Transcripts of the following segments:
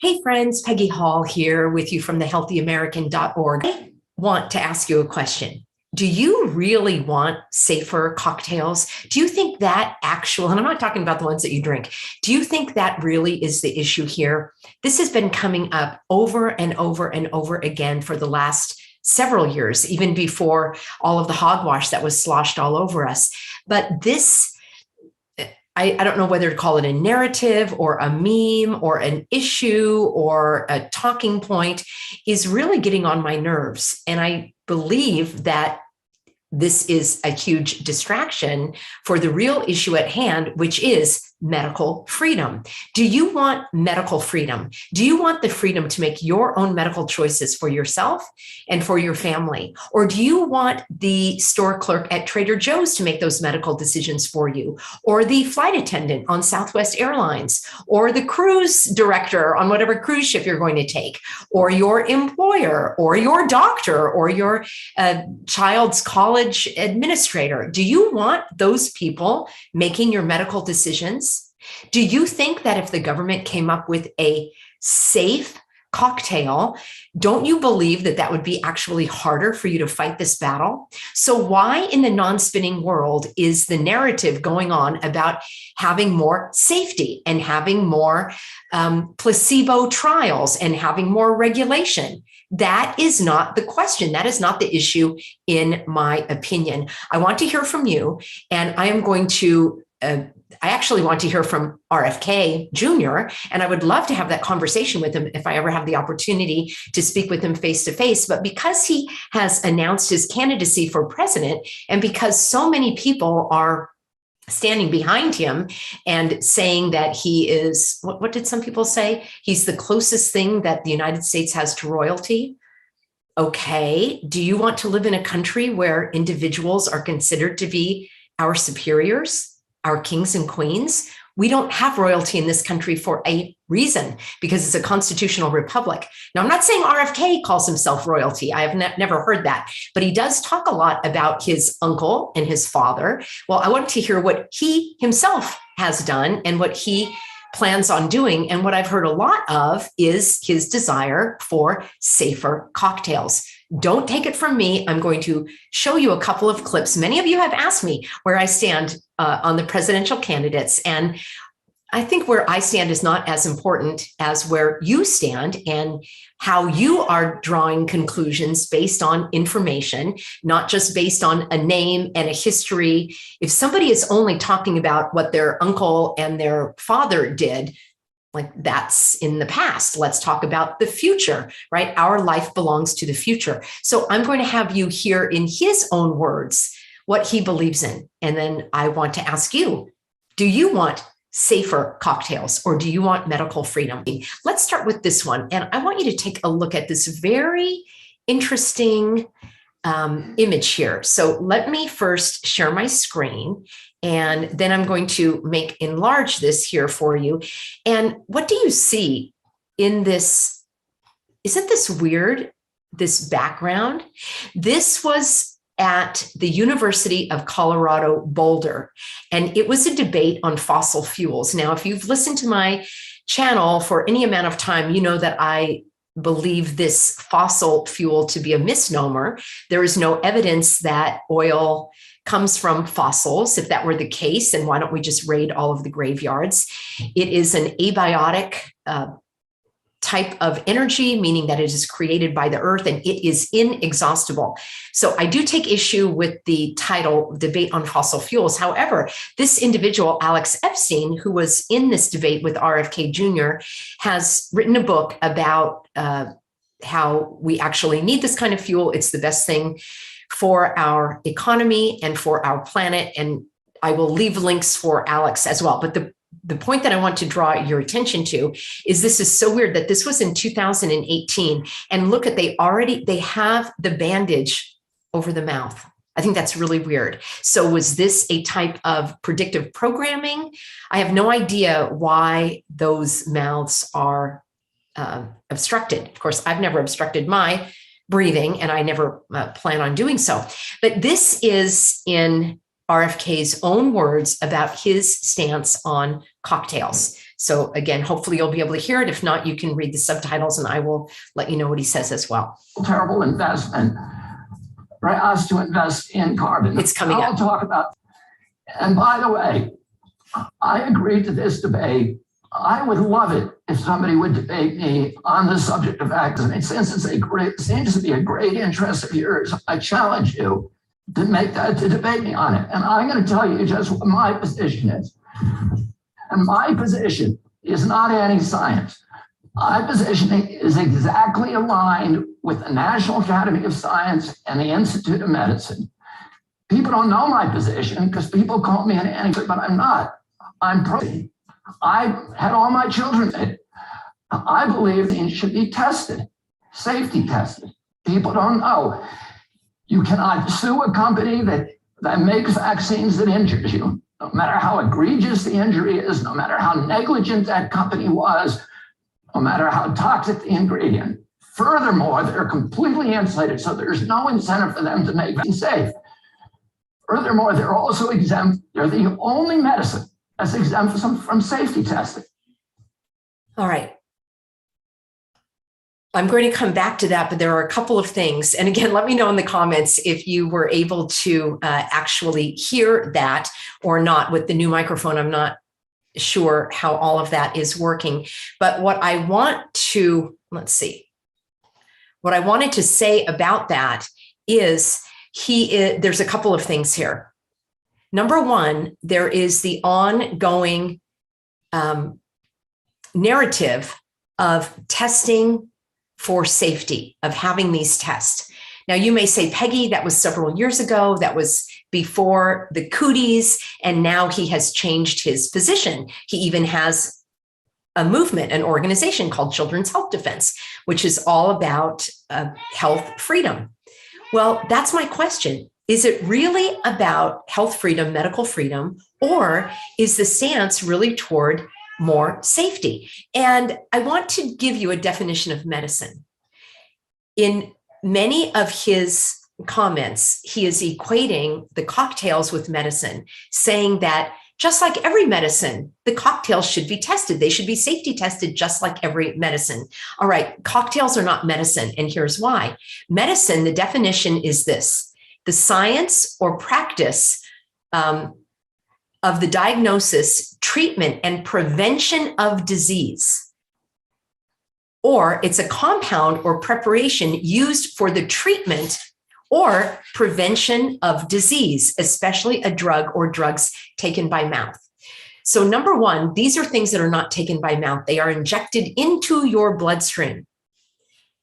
Hey friends, Peggy Hall here with you from thehealthyamerican.org. I want to ask you a question. Do you really want safer cocktails? Do you think that and I'm not talking about the ones that you drink, do you think that really is the issue here? This has been coming up over and over and over again for the last several years, even before all of the hogwash that was sloshed all over us. But this I don't know whether to call it a narrative or a meme or an issue or a talking point, is really getting on my nerves. And I believe that this is a huge distraction for the real issue at hand, which is medical freedom. Do you want medical freedom? Do you want the freedom to make your own medical choices for yourself and for your family? Or do you want the store clerk at Trader Joe's to make those medical decisions for you? Or the flight attendant on Southwest Airlines? Or the cruise director on whatever cruise ship you're going to take? Or your employer? Or your doctor? Or your child's college administrator? Do you want those people making your medical decisions? Do you think that if the government came up with a safe cocktail, don't you believe that that would be actually harder for you to fight this battle? So why in the non-spinning world is the narrative going on about having more safety and having more placebo trials and having more regulation? That is not the question. That is not the issue, in my opinion. I want to hear from you, and I am going to I actually want to hear from RFK Jr., and I would love to have that conversation with him if I ever have the opportunity to speak with him face to face. But because he has announced his candidacy for president, and because so many people are standing behind him and saying that he is, what did some people say? He's the closest thing that the United States has to royalty. Okay, do you want to live in a country where individuals are considered to be our superiors? Our kings and queens? We don't have royalty in this country for a reason, because it's a constitutional republic. Now, I'm not saying RFK calls himself royalty. I have never heard that, but he does talk a lot about his uncle and his father. Well, I want to hear what he himself has done and what he plans on doing. And what I've heard a lot of is his desire for safer cocktails. Don't take it from me. I'm going to show you a couple of clips. Many of you have asked me where I stand on the presidential candidates. And I think where I stand is not as important as where you stand and how you are drawing conclusions based on information, not just based on a name and a history. If somebody is only talking about what their uncle and their father did, like, that's in the past. Let's talk about the future, right? Our life belongs to the future. So I'm going to have you hear in his own words what he believes in. And then I want to ask you, do you want safer cocktails or do you want medical freedom? Let's start with this one. And I want you to take a look at this very interesting image here. So let me first share my screen, and then I'm going to enlarge this here for you. And what do you see in this? Isn't this weird, this background? This was at the University of Colorado Boulder, and it was a debate on fossil fuels. Now, if you've listened to my channel for any amount of time, you know that I believe this fossil fuel to be a misnomer. There is no evidence that oil comes from fossils. If that were the case, then why don't we just raid all of the graveyards? It is an abiotic type of energy, meaning that it is created by the earth and it is inexhaustible. So I do take issue with the title, Debate on Fossil Fuels. However, this individual, Alex Epstein, who was in this debate with RFK Jr., has written a book about how we actually need this kind of fuel. It's the best thing for our economy and for our planet. And I will leave links for Alex as well. But the point that I want to draw your attention to is this is so weird that this was in 2018. And look at, they have the bandage over the mouth. I think that's really weird. So was this a type of predictive programming? I have no idea why those mouths are obstructed. Of course, I've never obstructed my breathing, and I never plan on doing so. But this is in RFK's own words about his stance on cocktails. So again, hopefully you'll be able to hear it. If not, you can read the subtitles and I will let you know what he says as well. Terrible investment for us to invest in carbon. It's coming I'll up. talk about, and by the way, I agreed to this debate. I would love it if somebody would debate me on the subject of vaccine. Since it seems to be a great interest of yours, I challenge you to debate me on it. And I'm going to tell you just what my position is. And my position is not anti-science. My position is exactly aligned with the National Academy of Science and the Institute of Medicine. People don't know my position because people call me an anti, but I'm not. I'm pro. I had all my children. I believe things should be tested, safety tested. People don't know. You cannot sue a company that makes vaccines that injures you, no matter how egregious the injury is, no matter how negligent that company was, no matter how toxic the ingredient. Furthermore, they're completely insulated, so there's no incentive for them to make vaccines safe. Furthermore, they're also exempt. They're the only medicine that's exempt from safety testing. All right. I'm going to come back to that, but there are a couple of things. And again, let me know in the comments if you were able to actually hear that or not with the new microphone. I'm not sure how all of that is working. But what I want to, let's see, what I wanted to say about that is there's a couple of things here. Number one, there is the ongoing narrative of testing for safety, of having these tests. Now, you may say, Peggy, that was several years ago. That was before the cooties, and now he has changed his position. He even has a movement, an organization called Children's Health Defense, which is all about health freedom. Well, that's my question. Is it really about health freedom, medical freedom, or is the stance really toward more safety? And I want to give you a definition of medicine. In many of his comments, he is equating the cocktails with medicine, saying that just like every medicine, the cocktails should be tested. They should be safety tested just like every medicine. All right, cocktails are not medicine, and here's why. Medicine, the definition is this: the science or practice of the diagnosis, treatment, and prevention of disease. Or it's a compound or preparation used for the treatment or prevention of disease, especially a drug or drugs taken by mouth. So number one, these are things that are not taken by mouth. They are injected into your bloodstream.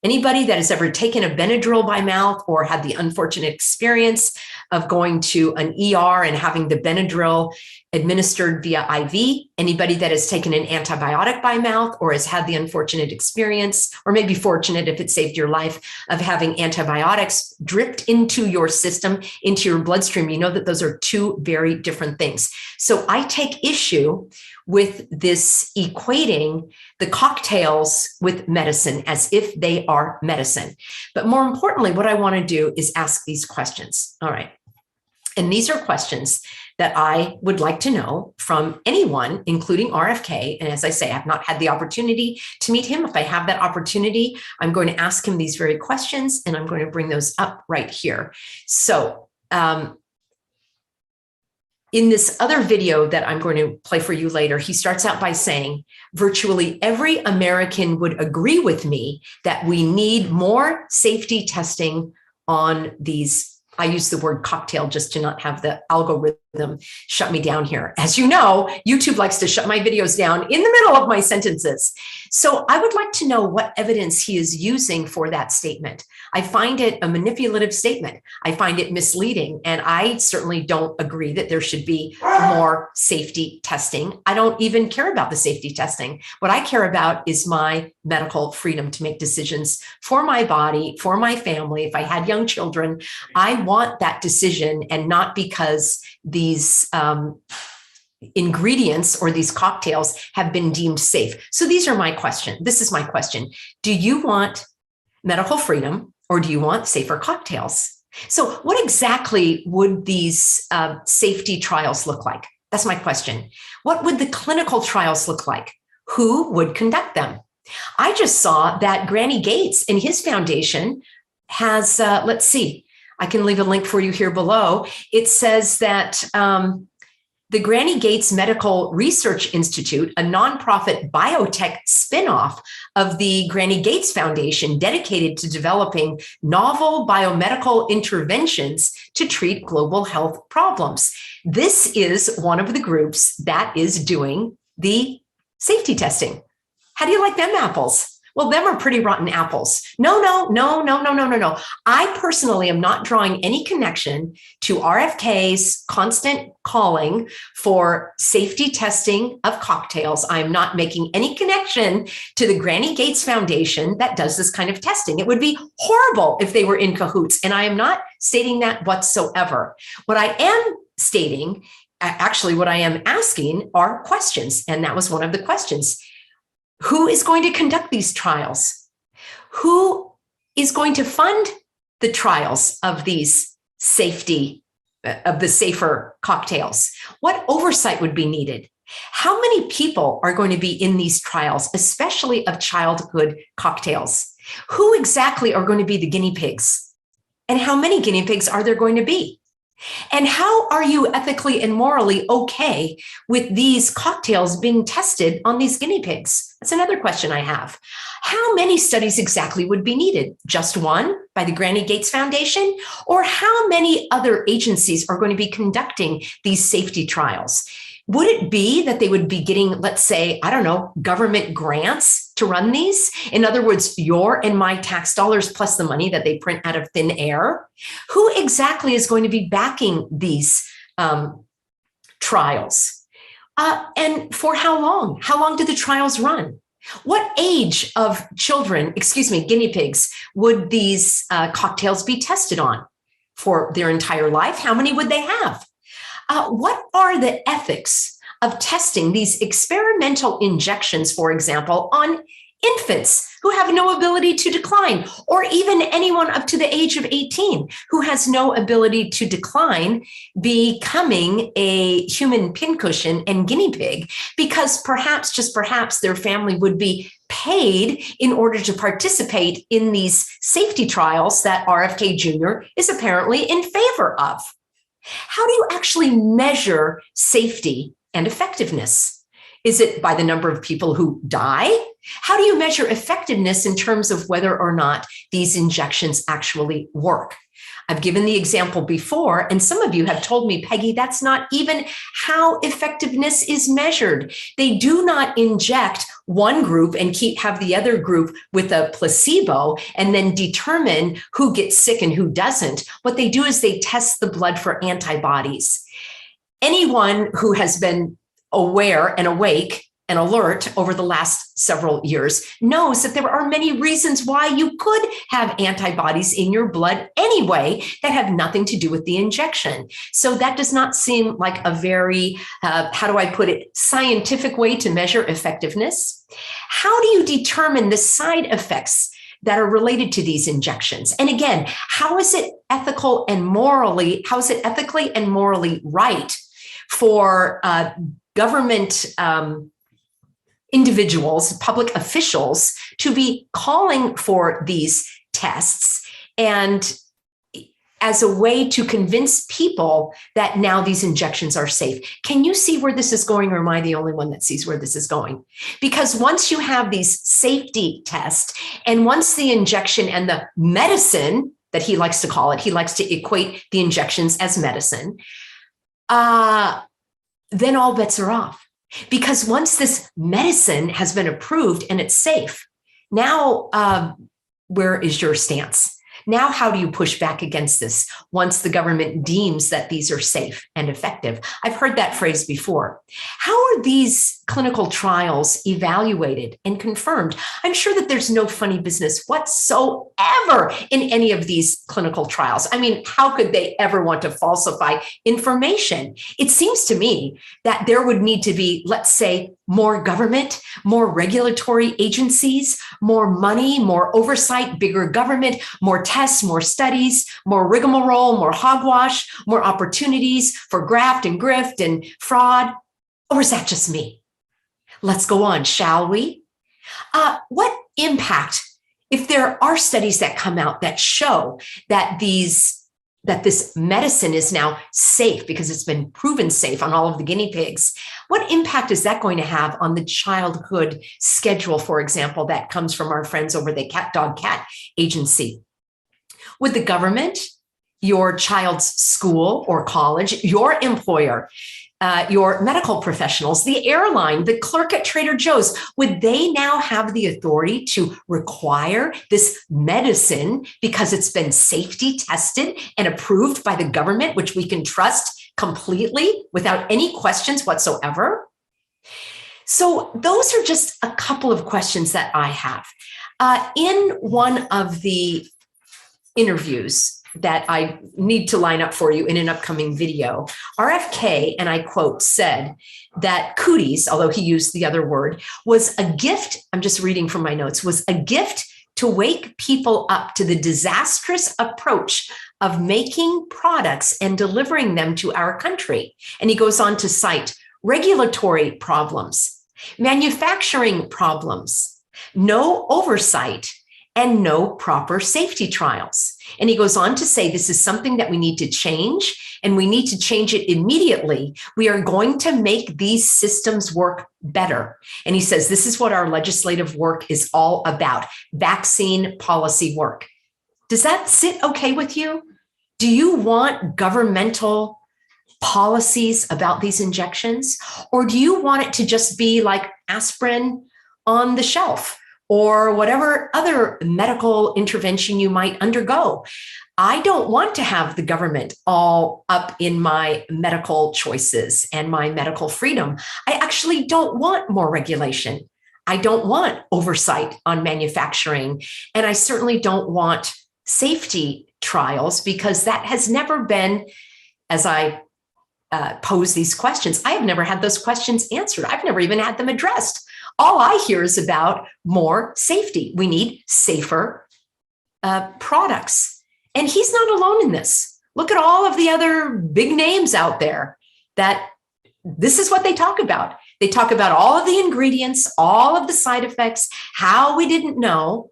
Anybody that has ever taken a Benadryl by mouth or had the unfortunate experience of going to an ER and having the Benadryl administered via IV, anybody that has taken an antibiotic by mouth or has had the unfortunate experience, or maybe fortunate if it saved your life, of having antibiotics dripped into your system, into your bloodstream, you know that those are two very different things. So I take issue with this equating the cocktails with medicine as if they are medicine. But more importantly, what I want to do is ask these questions. All right. And these are questions that I would like to know from anyone, including RFK. And as I say, I've not had the opportunity to meet him. If I have that opportunity, I'm going to ask him these very questions, and I'm going to bring those up right here. So, in this other video that I'm going to play for you later, he starts out by saying, virtually every American would agree with me that we need more safety testing on these. I use the word cocktail just to not have the algorithm shut me down here. As you know, YouTube likes to shut my videos down in the middle of my sentences. So I would like to know what evidence he is using for that statement. I find it a manipulative statement. I find it misleading, and I certainly don't agree that there should be more safety testing. I don't even care about the safety testing. What I care about is my medical freedom to make decisions for my body, for my family. If I had young children, I want that decision, and not because these ingredients or these cocktails have been deemed safe. So these are my question. This is my question. Do you want medical freedom, or do you want safer cocktails? So what exactly would these safety trials look like? That's my question. What would the clinical trials look like? Who would conduct them? I just saw that Granny Gates and his foundation has, let's see, I can leave a link for you here below. It says that the Granny Gates Medical Research Institute, a nonprofit biotech spinoff of the Granny Gates Foundation, dedicated to developing novel biomedical interventions to treat global health problems. This is one of the groups that is doing the safety testing. How do you like them apples? Well, them are pretty rotten apples. No. I personally am not drawing any connection to RFK's constant calling for safety testing of cocktails. I'm not making any connection to the Granny Gates Foundation that does this kind of testing. It would be horrible if they were in cahoots, and I am not stating that whatsoever. What I am stating, actually what I am asking are questions, and that was one of the questions. Who is going to conduct these trials? Who is going to fund the trials of these safety, of the safer cocktails? What oversight would be needed? How many people are going to be in these trials, especially of childhood cocktails? Who exactly are going to be the guinea pigs? And how many guinea pigs are there going to be? And how are you ethically and morally okay with these cocktails being tested on these guinea pigs? That's another question I have. How many studies exactly would be needed? Just one by the Granny Gates Foundation? Or how many other agencies are going to be conducting these safety trials? Would it be that they would be getting, let's say, I don't know, government grants to run these? In other words, your and my tax dollars plus the money that they print out of thin air? Who exactly is going to be backing these trials? And for how long? How long do the trials run? What age of children, guinea pigs, would these cocktails be tested on? For their entire life? How many would they have? What are the ethics of testing these experimental injections, for example, on infants who have no ability to decline, or even anyone up to the age of 18 who has no ability to decline, becoming a human pincushion and guinea pig, because perhaps, just perhaps, their family would be paid in order to participate in these safety trials that RFK Jr. is apparently in favor of? How do you actually measure safety and effectiveness? Is it by the number of people who die? How do you measure effectiveness in terms of whether or not these injections actually work? I've given the example before, and some of you have told me, Peggy, that's not even how effectiveness is measured. They do not inject one group and have the other group with a placebo and then determine who gets sick and who doesn't. What they do is they test the blood for antibodies. Anyone who has been aware and awake and alert over the last several years knows that there are many reasons why you could have antibodies in your blood anyway that have nothing to do with the injection. So that does not seem like a very, scientific way to measure effectiveness. How do you determine the side effects that are related to these injections? And again, how is it ethically and morally right for government individuals, public officials, to be calling for these tests and as a way to convince people that now these injections are safe? Can you see where this is going, or am I the only one that sees where this is going? Because once you have these safety tests, and once the injection and the medicine that he likes to call it, he likes to equate the injections as medicine, then all bets are off. Because once this medicine has been approved and it's safe, now where is your stance? Now, how do you push back against this once the government deems that these are safe and effective? I've heard that phrase before. How are these clinical trials evaluated and confirmed? I'm sure that there's no funny business whatsoever in any of these clinical trials. I mean, how could they ever want to falsify information? It seems to me that there would need to be, let's say, more government, more regulatory agencies, more money, more oversight, bigger government, more tax tests, more studies, more rigmarole, more hogwash, more opportunities for graft and grift and fraud? Or is that just me? Let's go on, shall we? What impact, if there are studies that come out that show that this medicine is now safe because it's been proven safe on all of the guinea pigs, what impact is that going to have on the childhood schedule, for example, that comes from our friends over the Cat Dog Cat Agency? Would the government, your child's school or college, your employer, your medical professionals, the airline, the clerk at Trader Joe's, would they now have the authority to require this medicine because it's been safety tested and approved by the government, which we can trust completely without any questions whatsoever? So those are just a couple of questions that I have. In one of the interviews that I need to line up for you in an upcoming video, RFK, and I quote, said that cooties, although he used the other word, was a gift, I'm just reading from my notes, was a gift to wake people up to the disastrous approach of making products and delivering them to our country. And he goes on to cite regulatory problems, manufacturing problems, no oversight, and no proper safety trials. And he goes on to say, this is something that we need to change, and we need to change it immediately. We are going to make these systems work better. And he says, this is what our legislative work is all about, vaccine policy work. Does that sit okay with you? Do you want governmental policies about these injections? Or do you want it to just be like aspirin on the shelf, or whatever other medical intervention you might undergo? I don't want to have the government all up in my medical choices and my medical freedom. I actually don't want more regulation. I don't want oversight on manufacturing. And I certainly don't want safety trials, because that has never been, as I pose these questions, I have never had those questions answered. I've never even had them addressed. All I hear is about more safety. We need safer products. And he's not alone in this. Look at all of the other big names out there that this is what they talk about. They talk about all of the ingredients, all of the side effects, how we didn't know,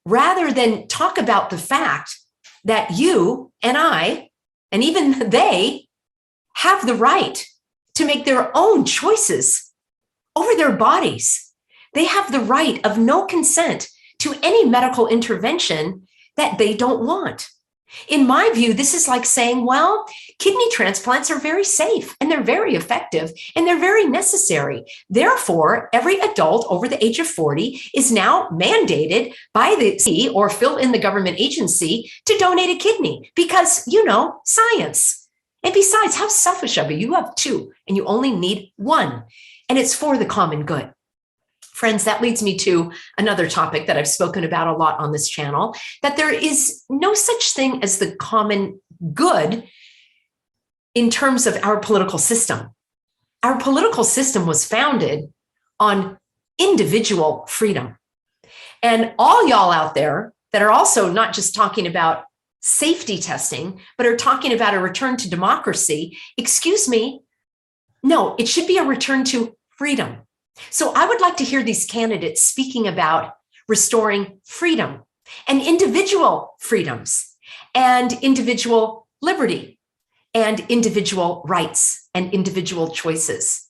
rather than talk about the fact that you and I, and even they, have the right to make their own choices over their bodies. They have the right of no consent to any medical intervention that they don't want. In my view, this is like saying, well, kidney transplants are very safe and they're very effective and they're very necessary. Therefore, every adult over the age of 40 is now mandated by the C or fill in the government agency to donate a kidney because, science. And besides, how selfish of you. You have two and you only need one. And it's for the common good. Friends, that leads me to another topic that I've spoken about a lot on this channel, that there is no such thing as the common good in terms of our political system. Our political system was founded on individual freedom. And all y'all out there that are also not just talking about safety testing, but are talking about a return to democracy, excuse me, no, it should be a return to freedom. So I would like to hear these candidates speaking about restoring freedom and individual freedoms and individual liberty and individual rights and individual choices.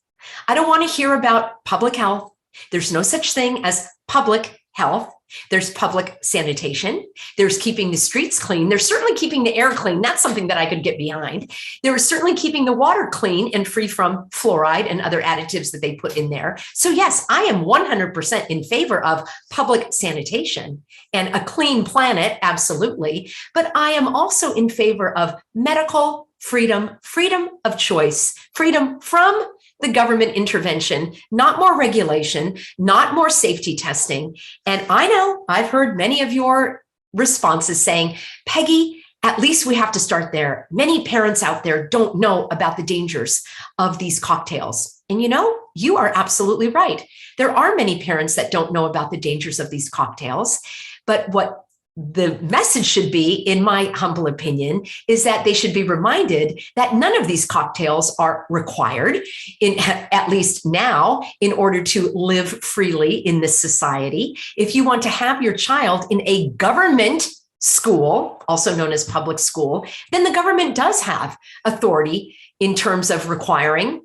I don't want to hear about public health. There's no such thing as public health. There's public sanitation. There's keeping the streets clean. There's certainly keeping the air clean. That's something that I could get behind. There is certainly keeping the water clean and free from fluoride and other additives that they put in there. So yes, I am 100% in favor of public sanitation and a clean planet, absolutely. But I am also in favor of medical freedom, freedom of choice, freedom from the government intervention, not more regulation, not more safety testing. And I know I've heard many of your responses saying, Peggy, at least we have to start there. Many parents out there don't know about the dangers of these cocktails. And you are absolutely right. There are many parents that don't know about the dangers of these cocktails. But what the message should be, in my humble opinion, is that they should be reminded that none of these cocktails are required, at least now, in order to live freely in this society. If you want to have your child in a government school, also known as public school, then the government does have authority in terms of requiring.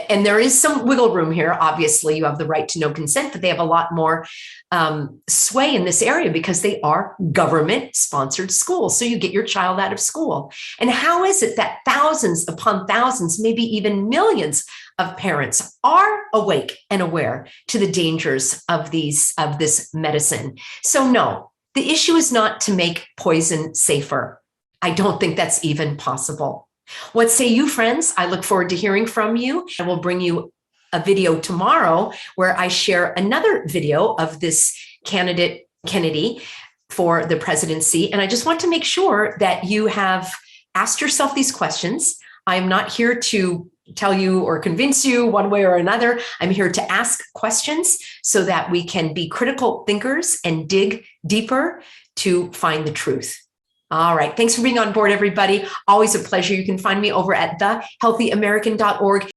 And there is some wiggle room here. Obviously, you have the right to no consent, but they have a lot more sway in this area because they are government-sponsored schools. So you get your child out of school. And how is it that thousands upon thousands, maybe even millions of parents are awake and aware to the dangers of this medicine? So no, the issue is not to make poison safer. I don't think that's even possible. What say you, friends? I look forward to hearing from you. I will bring you a video tomorrow where I share another video of this candidate, Kennedy, for the presidency. And I just want to make sure that you have asked yourself these questions. I'm not here to tell you or convince you one way or another. I'm here to ask questions so that we can be critical thinkers and dig deeper to find the truth. All right. Thanks for being on board, everybody. Always a pleasure. You can find me over at thehealthyamerican.org.